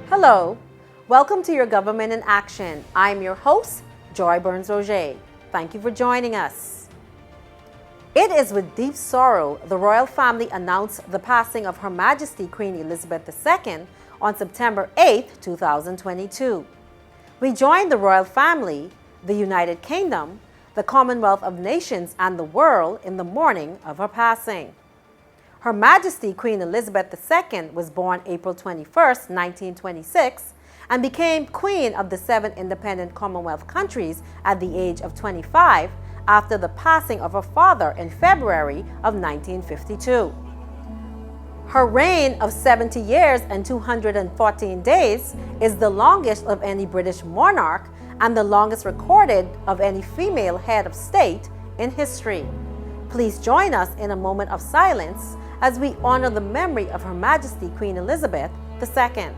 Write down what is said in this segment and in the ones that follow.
Hello, welcome to Your Government in Action. I'm your host, Joy Burns-Roger. Thank you for joining us. It is with deep sorrow the royal family announced the passing of Her Majesty Queen Elizabeth II on September 8, 2022. We joined the royal family, the United Kingdom, the Commonwealth of Nations, and the world in the mourning of her passing. Her Majesty Queen Elizabeth II was born April 21, 1926, and became Queen of the 7 independent Commonwealth countries at the age of 25 after the passing of her father in February of 1952. Her reign of 70 years and 214 days is the longest of any British monarch and the longest recorded of any female head of state in history. Please join us in a moment of silence as we honor the memory of Her Majesty Queen Elizabeth II.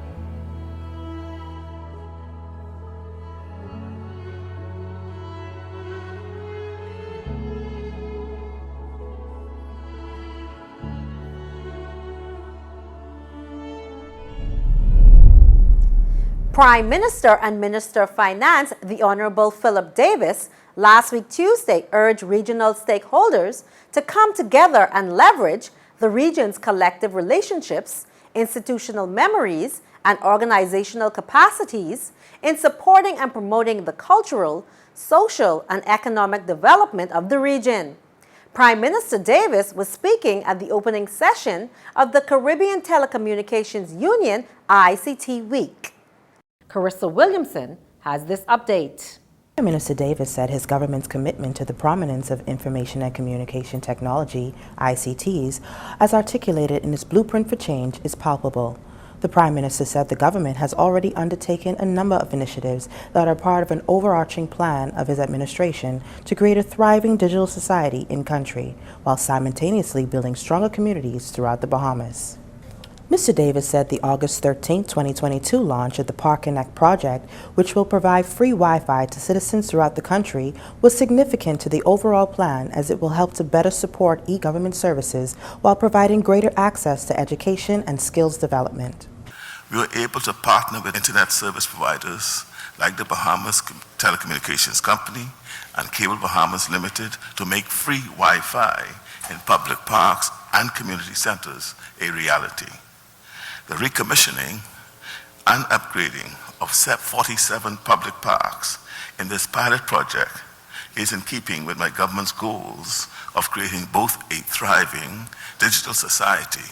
Prime Minister and Minister of Finance, the Honorable Philip Davis, last week Tuesday urged regional stakeholders to come together and leverage the region's collective relationships, institutional memories, and organizational capacities in supporting and promoting the cultural, social, and economic development of the region. Prime Minister Davis was speaking at the opening session of the Caribbean Telecommunications Union ICT Week. Carissa Williamson has this update. Prime Minister Davis said his government's commitment to the prominence of information and communication technology, ICTs, as articulated in its Blueprint for Change, is palpable. The Prime Minister said the government has already undertaken a number of initiatives that are part of an overarching plan of his administration to create a thriving digital society in country, while simultaneously building stronger communities throughout the Bahamas. Mr. Davis said the August 13, 2022 launch of the Park Connect project, which will provide free Wi-Fi to citizens throughout the country, was significant to the overall plan as it will help to better support e-government services while providing greater access to education and skills development. We were able to partner with internet service providers like the Bahamas Telecommunications Company and Cable Bahamas Limited to make free Wi-Fi in public parks and community centers a reality. The recommissioning and upgrading of 47 public parks in this pilot project is in keeping with my government's goals of creating both a thriving digital society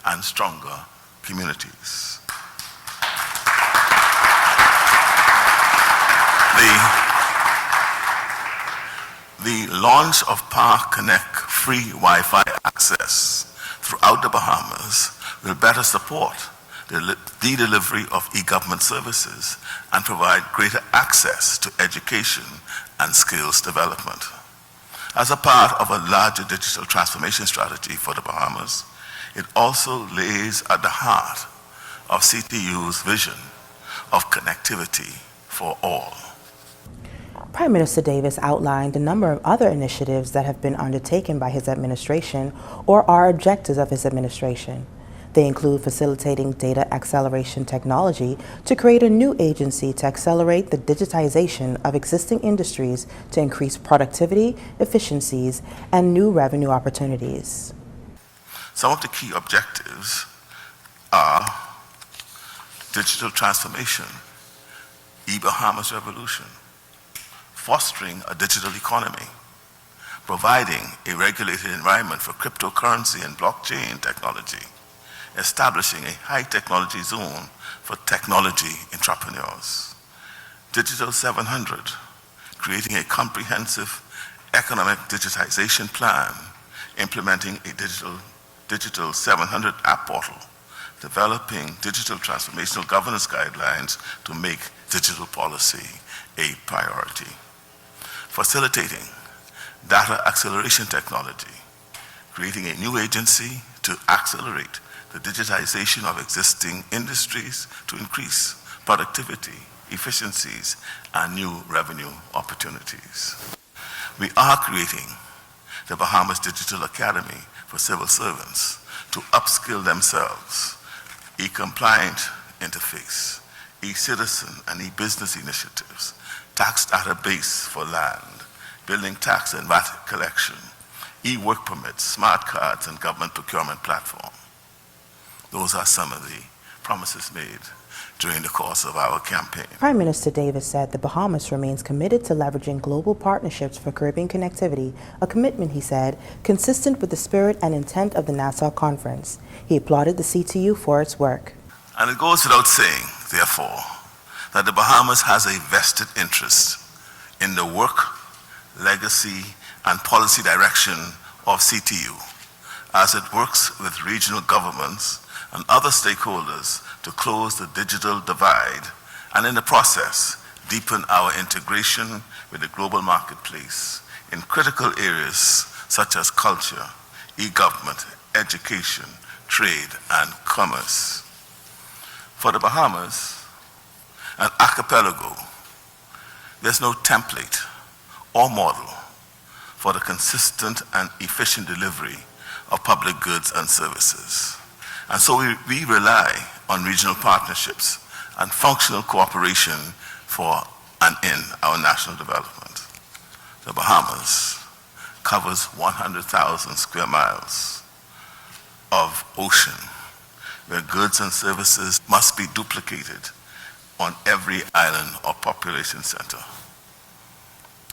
and stronger communities. The launch of Park Connect free Wi-Fi access throughout the Bahamas will better support the delivery of e-government services and provide greater access to education and skills development. As a part of a larger digital transformation strategy for the Bahamas, it also lays at the heart of CTU's vision of connectivity for all. Prime Minister Davis outlined a number of other initiatives that have been undertaken by his administration or are objectives of his administration. They include facilitating data acceleration technology to create a new agency to accelerate the digitization of existing industries to increase productivity, efficiencies, and new revenue opportunities. Some of the key objectives are digital transformation, e-Bahamas revolution, fostering a digital economy, providing a regulated environment for cryptocurrency and blockchain technology, establishing a high technology zone for technology entrepreneurs. Digital 700, creating a comprehensive economic digitization plan, implementing a digital 700 app portal, developing digital transformational governance guidelines to make digital policy a priority. Facilitating data acceleration technology, creating a new agency to accelerate the digitization of existing industries to increase productivity, efficiencies, and new revenue opportunities. We are creating the Bahamas Digital Academy for civil servants to upskill themselves, be compliant interface, e-citizen and e-business initiatives, tax database for land, building tax and VAT collection, e-work permits, smart cards, and government procurement platform. Those are some of the promises made during the course of our campaign. Prime Minister Davis said the Bahamas remains committed to leveraging global partnerships for Caribbean connectivity, a commitment, he said, consistent with the spirit and intent of the Nassau Conference. He applauded the CTU for its work. And it goes without saying, therefore, that the Bahamas has a vested interest in the work, legacy, and policy direction of CTU as it works with regional governments and other stakeholders to close the digital divide and in the process deepen our integration with the global marketplace in critical areas such as culture, e-government, education, trade, and commerce. For the Bahamas, an archipelago, there's no template or model for the consistent and efficient delivery of public goods and services. And so we rely on regional partnerships and functional cooperation for and in our national development. The Bahamas covers 100,000 square miles of ocean where goods and services must be duplicated on every island or population center.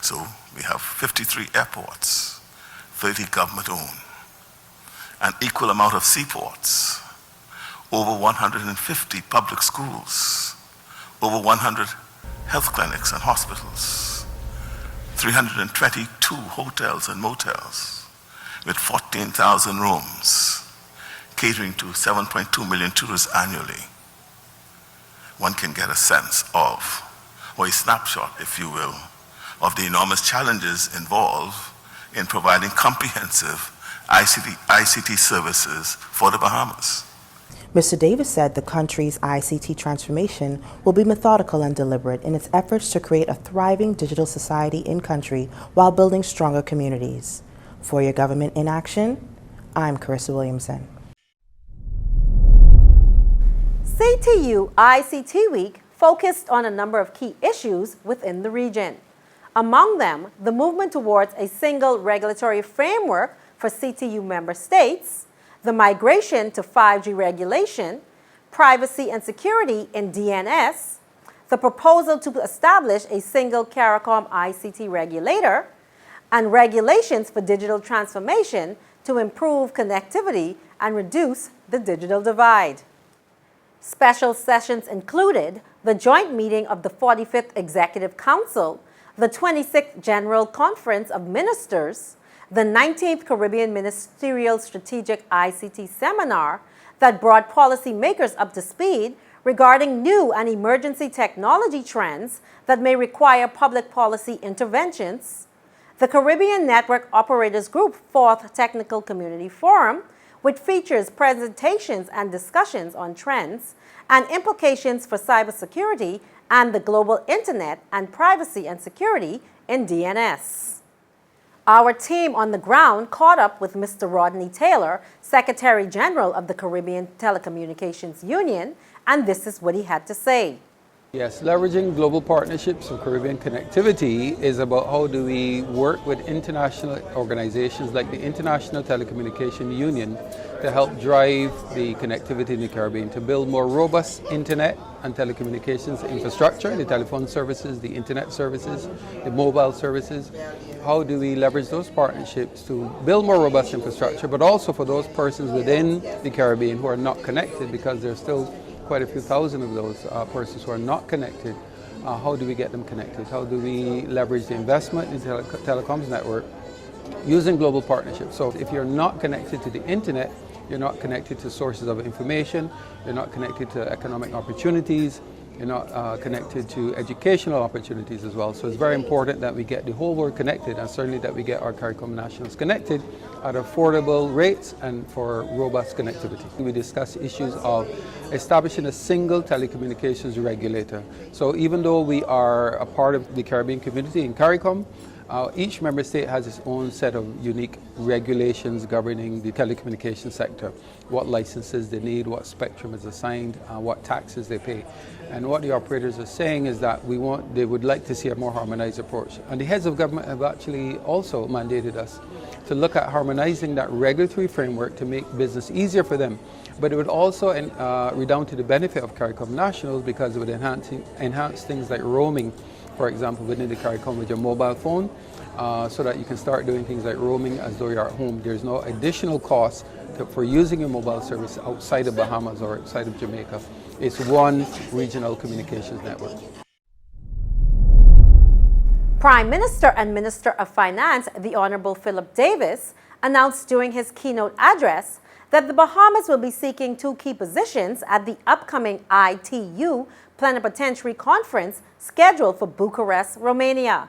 So we have 53 airports, 30 government-owned, an equal amount of seaports, over 150 public schools, over 100 health clinics and hospitals, 322 hotels and motels with 14,000 rooms, catering to 7.2 million tourists annually. One can get a sense of, or a snapshot, if you will, of the enormous challenges involved in providing comprehensive ICT services for the Bahamas. Mr. Davis said the country's ICT transformation will be methodical and deliberate in its efforts to create a thriving digital society in country while building stronger communities. For Your Government in Action, I'm Carissa Williamson. CTU ICT Week focused on a number of key issues within the region. Among them, the movement towards a single regulatory framework for CTU member states, the migration to 5G regulation, privacy and security in DNS, the proposal to establish a single CARICOM ICT regulator, and regulations for digital transformation to improve connectivity and reduce the digital divide. Special sessions included the joint meeting of the 45th Executive Council, the 26th General Conference of Ministers, the 19th Caribbean Ministerial Strategic ICT Seminar that brought policymakers up to speed regarding new and emergency technology trends that may require public policy interventions, the Caribbean Network Operators Group 4th Technical Community Forum, which features presentations and discussions on trends and implications for cybersecurity and the global internet and privacy and security in DNS. Our team on the ground caught up with Mr. Rodney Taylor, Secretary General of the Caribbean Telecommunications Union, and this is what he had to say. Yes, leveraging global partnerships for Caribbean connectivity is about how do we work with international organizations like the International Telecommunication Union to help drive the connectivity in the Caribbean, to build more robust internet and telecommunications infrastructure, the telephone services, the internet services, the mobile services. How do we leverage those partnerships to build more robust infrastructure, but also for those persons within the Caribbean who are not connected, because there's still quite a few thousand of those persons who are not connected. How do we get them connected? How do we leverage the investment in the telecoms network using global partnerships? So if you're not connected to the internet, you're not connected to sources of information, you're not connected to economic opportunities, you're not connected to educational opportunities as well. So it's very important that we get the whole world connected, and certainly that we get our CARICOM nationals connected at affordable rates and for robust connectivity. We discuss issues of establishing a single telecommunications regulator. So even though we are a part of the Caribbean community in CARICOM, Each member state has its own set of unique regulations governing the telecommunications sector, what licenses they need, what spectrum is assigned, what taxes they pay. And what the operators are saying is that they would like to see a more harmonized approach. And the heads of government have actually also mandated us to look at harmonizing that regulatory framework to make business easier for them. But it would also redound to the benefit of CARICOM nationals because it would enhance things like roaming, for example, within the CARICOM with your mobile phone, so that you can start doing things like roaming as though you're at home. There's no additional cost for using your mobile service outside of Bahamas or outside of Jamaica. It's one regional communications network. Prime Minister and Minister of Finance, the Honorable Philip Davis, announced during his keynote address that the Bahamas will be seeking 2 key positions at the upcoming ITU Plenipotentiary Conference scheduled for Bucharest, Romania.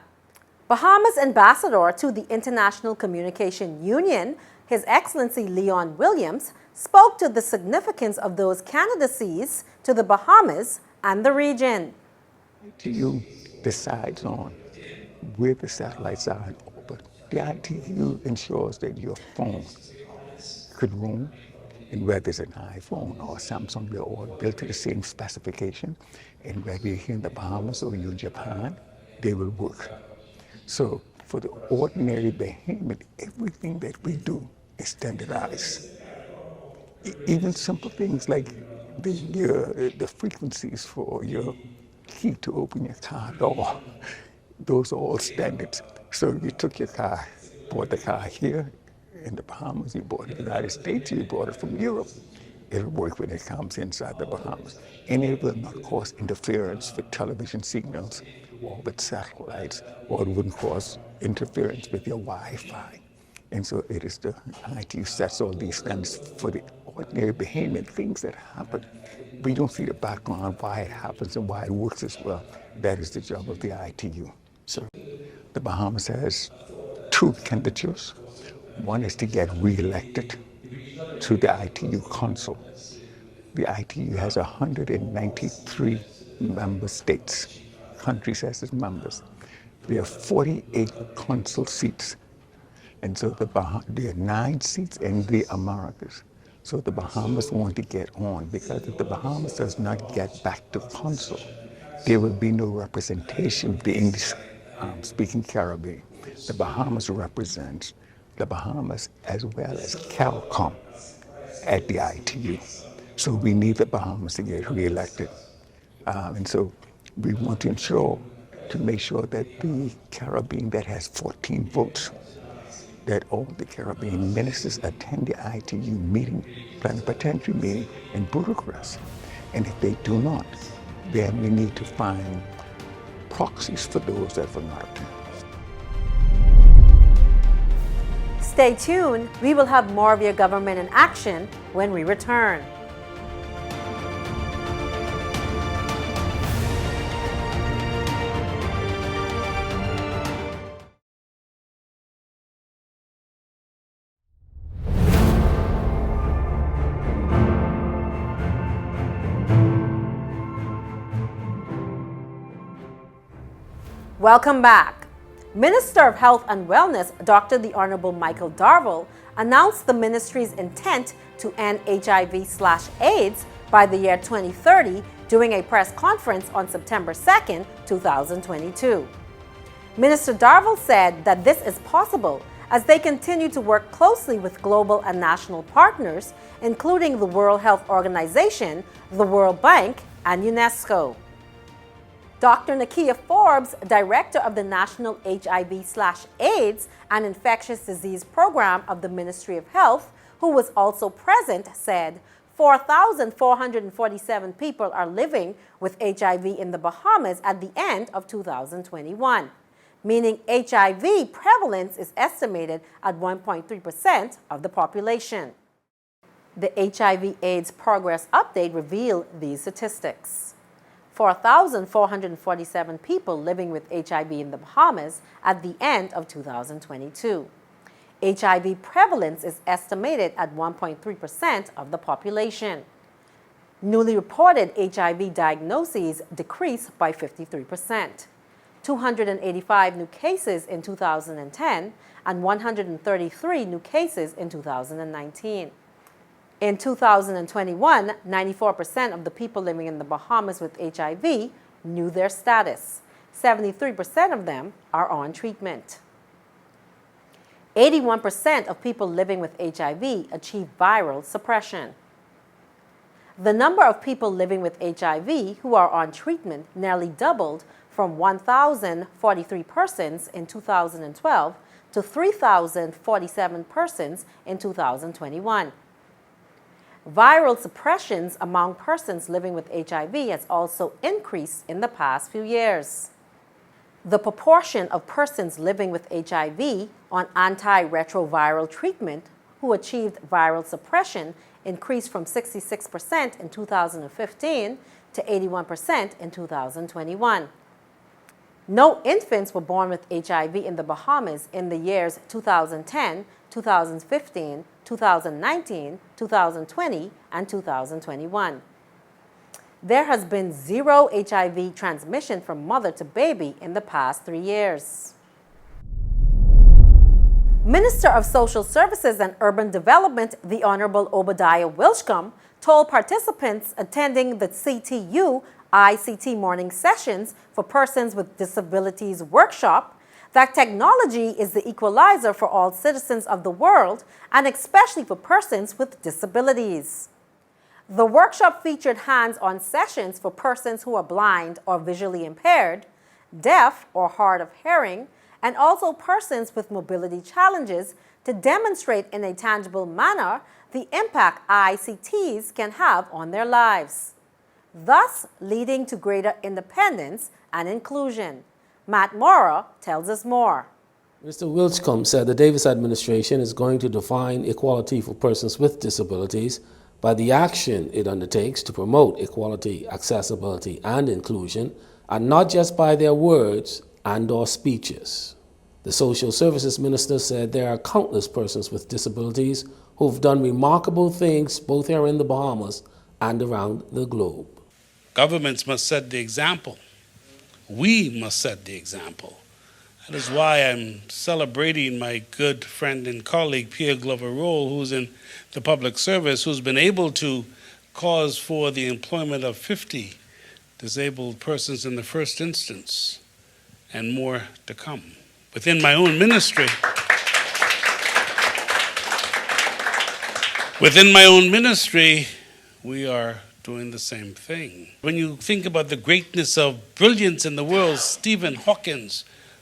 Bahamas Ambassador to the International Communication Union, His Excellency Leon Williams, spoke to the significance of those candidacies to the Bahamas and the region. ITU decides on where the satellites are in orbit. The ITU ensures that your phone could roam, and whether it's an iPhone or Samsung, they're all built to the same specification. And whether you're here in the Bahamas or you're in Japan, they will work. So for the ordinary behemoth, everything that we do is standardized. Even simple things like the frequencies for your key to open your car door, those are all standards. So you took your car, bought the car here in the Bahamas, you bought it in the United States, you bought it from Europe. It'll work when it comes inside the Bahamas. And it will not cause interference with television signals or with satellites, or it wouldn't cause interference with your Wi-Fi. And so it is the ITU sets all these standards for the ordinary behemoth things that happen. We don't see the background, why it happens and why it works as well. That is the job of the ITU. So the Bahamas has 2 candidatures. One is to get re-elected to the ITU Council. The ITU has 193 member states, countries as its members. There are 48 council seats. And so there are 9 seats in the Americas. So the Bahamas want to get on, because if the Bahamas does not get back to council, there will be no representation of the English-speaking Caribbean. The Bahamas represents the Bahamas as well as CARICOM at the ITU. So we need the Bahamas to get re-elected. And so we want to make sure that the Caribbean that has 14 votes, that all the Caribbean ministers attend the ITU meeting, plenipotentiary meeting in Bucharest. And if they do not, then we need to find proxies for those that will not attend. Stay tuned. We will have more of your government in action when we return. Welcome back. Minister of Health and Wellness, Dr. the Honorable Michael Darville, announced the ministry's intent to end HIV/AIDS by the year 2030 during a press conference on September 2nd, 2022. Minister Darville said that this is possible as they continue to work closely with global and national partners, including the World Health Organization, the World Bank, and UNESCO. Dr. Nakia Forbes, Director of the National HIV/AIDS and Infectious Disease Program of the Ministry of Health, who was also present, said 4,447 people are living with HIV in the Bahamas at the end of 2021, meaning HIV prevalence is estimated at 1.3% of the population. The HIV/AIDS Progress Update revealed these statistics. 4,447 people living with HIV in the Bahamas at the end of 2022. HIV prevalence is estimated at 1.3% of the population. Newly reported HIV diagnoses decreased by 53%. 285 new cases in 2010, and 133 new cases in 2019. In 2021, 94% of the people living in the Bahamas with HIV knew their status. 73% of them are on treatment. 81% of people living with HIV achieve viral suppression. The number of people living with HIV who are on treatment nearly doubled from 1,043 persons in 2012 to 3,047 persons in 2021. Viral suppressions among persons living with HIV has also increased in the past few years. The proportion of persons living with HIV on antiretroviral treatment who achieved viral suppression increased from 66% in 2015 to 81% in 2021. No infants were born with HIV in the Bahamas in the years 2010, 2015, 2019, 2020, and 2021. There has been zero HIV transmission from mother to baby in the past 3 years. Minister of Social Services and Urban Development, the Honorable Obadiah Wilchcombe, told participants attending the CTU ICT morning sessions for persons with disabilities workshop that technology is the equalizer for all citizens of the world and especially for persons with disabilities. The workshop featured hands-on sessions for persons who are blind or visually impaired, deaf or hard of hearing, and also persons with mobility challenges to demonstrate in a tangible manner the impact ICTs can have on their lives, thus leading to greater independence and inclusion. Matt Mora tells us more. Mr. Wilchcombe said the Davis administration is going to define equality for persons with disabilities by the action it undertakes to promote equality, accessibility, and inclusion, and not just by their words and/or speeches. The Social Services Minister said there are countless persons with disabilities who've done remarkable things both here in the Bahamas and around the globe. Governments must set the example. We must set the example. That is why I'm celebrating my good friend and colleague, Pierre Glover-Roll, who's in the public service, who's been able to cause for the employment of 50 disabled persons in the first instance, and more to come. Within my own ministry, we are doing the same thing. When you think about the greatness of brilliance in the world, Stephen Hawking,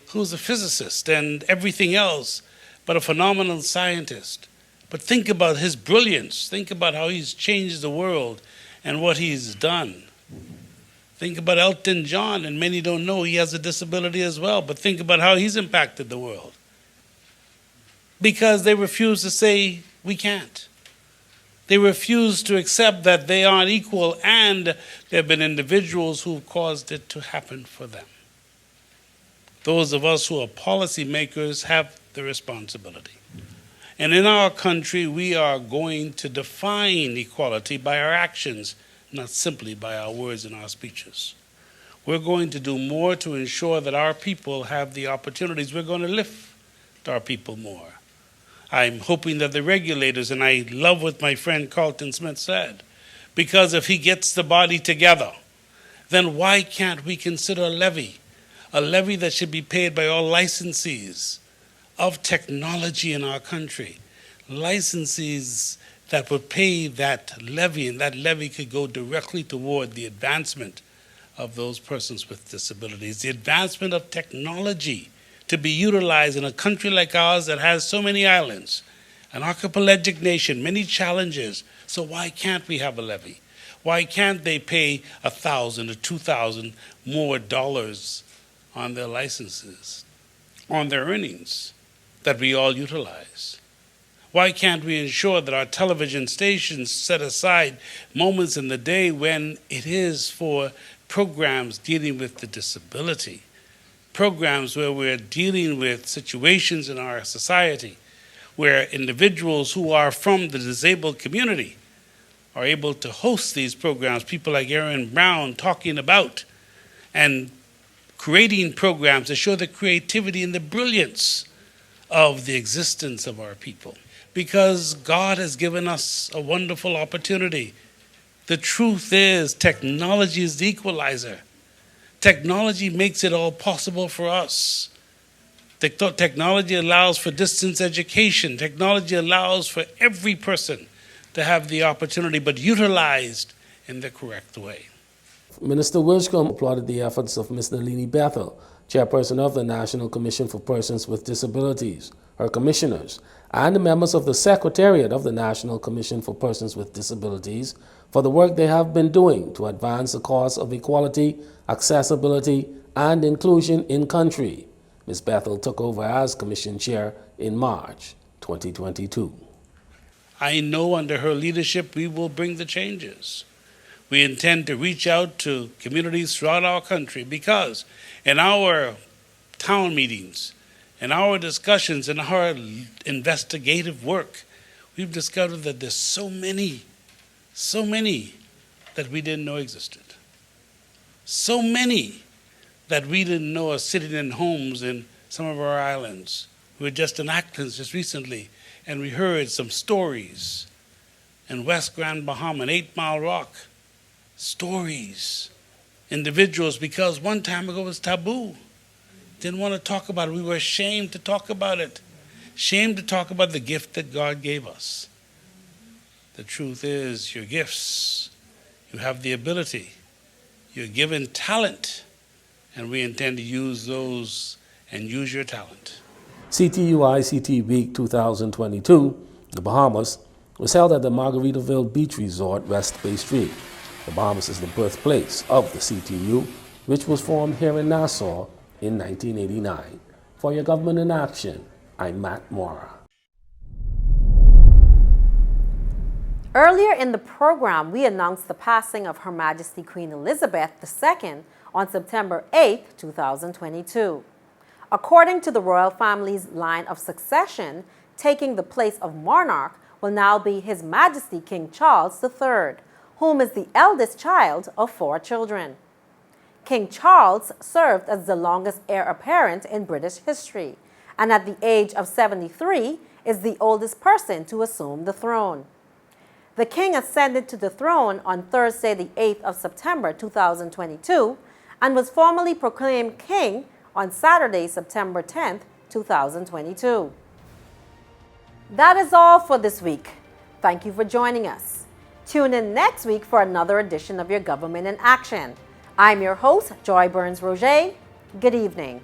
who's a physicist and everything else, but a phenomenal scientist. But think about his brilliance. Think about how he's changed the world and what he's done. Think about Elton John, and many don't know he has a disability as well, but think about how he's impacted the world. Because they refuse to say, we can't. They refuse to accept that they aren't equal, and there have been individuals who've caused it to happen for them. Those of us who are policymakers have the responsibility. And in our country, we are going to define equality by our actions, not simply by our words and our speeches. We're going to do more to ensure that our people have the opportunities. We're going to lift our people more. I'm hoping that the regulators, and I love what my friend Carlton Smith said, because if he gets the body together, then why can't we consider a levy that should be paid by all licensees of technology in our country, licensees that would pay that levy, and that levy could go directly toward the advancement of those persons with disabilities, the advancement of technology to be utilized in a country like ours that has so many islands, an archipelagic nation, many challenges. So why can't we have a levy? Why can't they pay $1,000 or $2,000 more dollars on their licenses, on their earnings that we all utilize? Why can't we ensure that our television stations set aside moments in the day when it is for programs dealing with the disability, programs where we're dealing with situations in our society where individuals who are from the disabled community are able to host these programs, people like Aaron Brown talking about and creating programs that show the creativity and the brilliance of the existence of our people. Because God has given us a wonderful opportunity. The truth is, technology is the equalizer. Technology makes it all possible for us. Technology allows for distance education. Technology allows for every person to have the opportunity, but utilized in the correct way. Minister Wirschcombe applauded the efforts of Ms. Nalini Bethel, chairperson of the National Commission for Persons with Disabilities, her commissioners, and the members of the Secretariat of the National Commission for Persons with Disabilities for the work they have been doing to advance the cause of equality, accessibility, and inclusion in country. Ms. Bethel took over as Commission Chair in March 2022. I know under her leadership we will bring the changes. We intend to reach out to communities throughout our country because in our town meetings, in our discussions, in our investigative work, we've discovered that there's so many that we didn't know existed. So many that we didn't know are sitting in homes in some of our islands. We were just in Atkins just recently, and we heard some stories in West Grand Bahama and 8 Mile Rock. Stories, individuals, because one time ago it was taboo. Didn't want to talk about it. We were ashamed to talk about it. Ashamed to talk about the gift that God gave us. The truth is, your gifts, you have the ability, you're given talent, and we intend to use those and use your talent. CTU ICT Week 2022, the Bahamas, was held at the Margaritaville Beach Resort, West Bay Street. The Bahamas is the birthplace of the CTU, which was formed here in Nassau in 1989. For Your Government in Action, I'm Matt Mora. Earlier in the program, we announced the passing of Her Majesty Queen Elizabeth II on September 8, 2022. According to the royal family's line of succession, taking the place of monarch will now be His Majesty King Charles III, whom is the eldest child of 4 children. King Charles served as the longest heir apparent in British history, and at the age of 73 is the oldest person to assume the throne. The king ascended to the throne on Thursday, the 8th of September 2022, and was formally proclaimed king on Saturday, September 10th, 2022. That is all for this week. Thank you for joining us. Tune in next week for another edition of Your Government in Action. I'm your host, Joy Burns-Roger. Good evening.